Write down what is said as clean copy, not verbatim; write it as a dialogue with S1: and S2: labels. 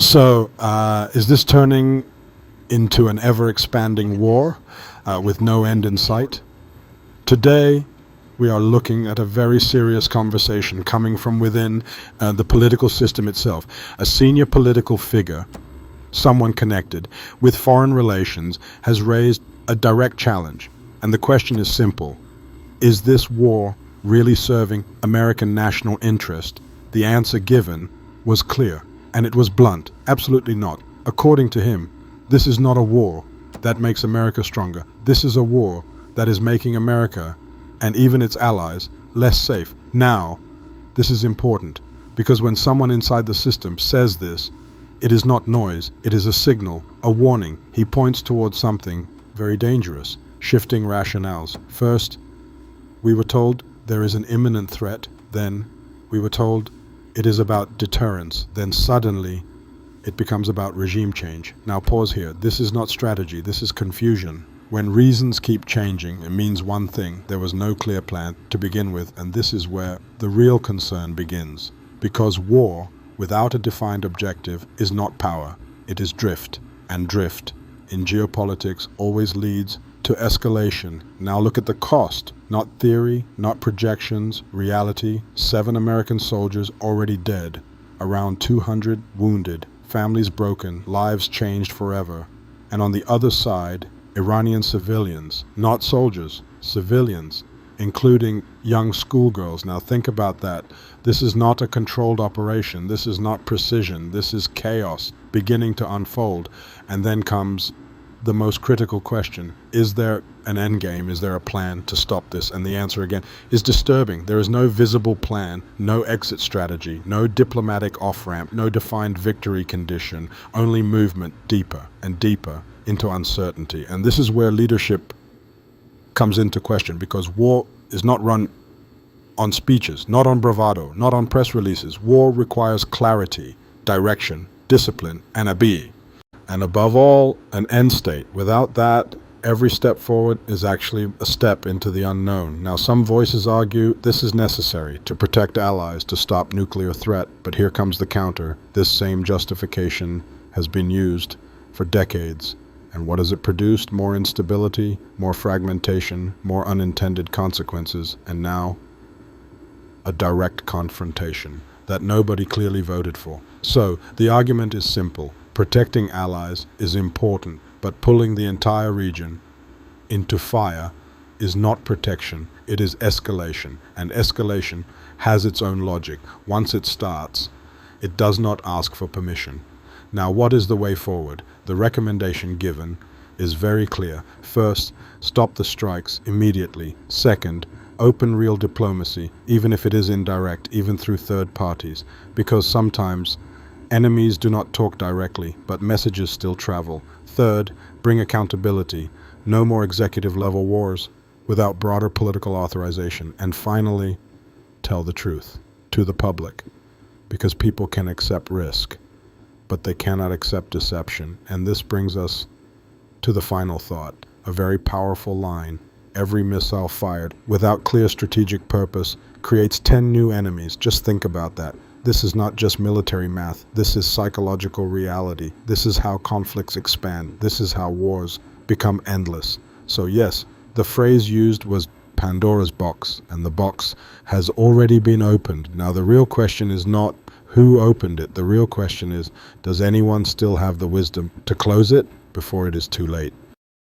S1: So, is this turning into an ever-expanding war with no end in sight? Today, we are looking at a very serious conversation coming from within the political system itself. A senior political figure, someone connected with foreign relations, has raised a direct challenge. And the question is simple. Is this war really serving American national interest? The answer given was clear, and it was blunt. Absolutely not. According to him, this is not a war that makes America stronger. This is a war that is making America and even its allies less safe. Now, this is important because when someone inside the system says this, it is not noise, it is a signal, a warning. He points towards something very dangerous, shifting rationales. First, we were told there is an imminent threat. Then we were told it is about deterrence. Then suddenly it becomes about regime change. Now pause here. This is not strategy, this is confusion. When reasons keep changing, it means one thing. There was no clear plan to begin with, and this is where the real concern begins. Because war, without a defined objective, is not power. It is drift. And drift, in geopolitics, always leads to escalation. Now look at the cost. Not theory, not projections, reality. 7 American soldiers already dead. Around 200 wounded. Families broken. Lives changed forever. And on the other side, Iranian civilians, not soldiers, civilians, including young schoolgirls. Now think about that. This is not a controlled operation. This is not precision. This is chaos beginning to unfold. And then comes the most critical question. Is there an endgame? Is there a plan to stop this? And the answer again is disturbing. There is no visible plan, no exit strategy, no diplomatic off-ramp, no defined victory condition, only movement deeper and deeper into uncertainty. And this is where leadership comes into question, because war is not run on speeches, not on bravado, not on press releases. War requires clarity, direction, discipline, and a be. And above all, an end state. Without that, every step forward is actually a step into the unknown. Now, some voices argue this is necessary to protect allies, to stop nuclear threat. But here comes the counter. This same justification has been used for decades. And what has it produced? More instability, more fragmentation, more unintended consequences, and now a direct confrontation that nobody clearly voted for. So the argument is simple. Protecting allies is important, but pulling the entire region into fire is not protection, it is escalation. And escalation has its own logic. Once it starts, it does not ask for permission. Now, what is the way forward? The recommendation given is very clear. First, stop the strikes immediately. Second, open real diplomacy, even if it is indirect, even through third parties, because sometimes enemies do not talk directly, but messages still travel. Third, bring accountability. No more executive-level wars without broader political authorization. And finally, tell the truth to the public, because people can accept risk, but they cannot accept deception. And this brings us to the final thought, a very powerful line. Every missile fired without clear strategic purpose creates 10 new enemies. Just think about that. This is not just military math. This is psychological reality. This is how conflicts expand. This is how wars become endless. So yes, the phrase used was Pandora's box, and the box has already been opened. Now the real question is not who opened it. The real question is, does anyone still have the wisdom to close it before it is too late?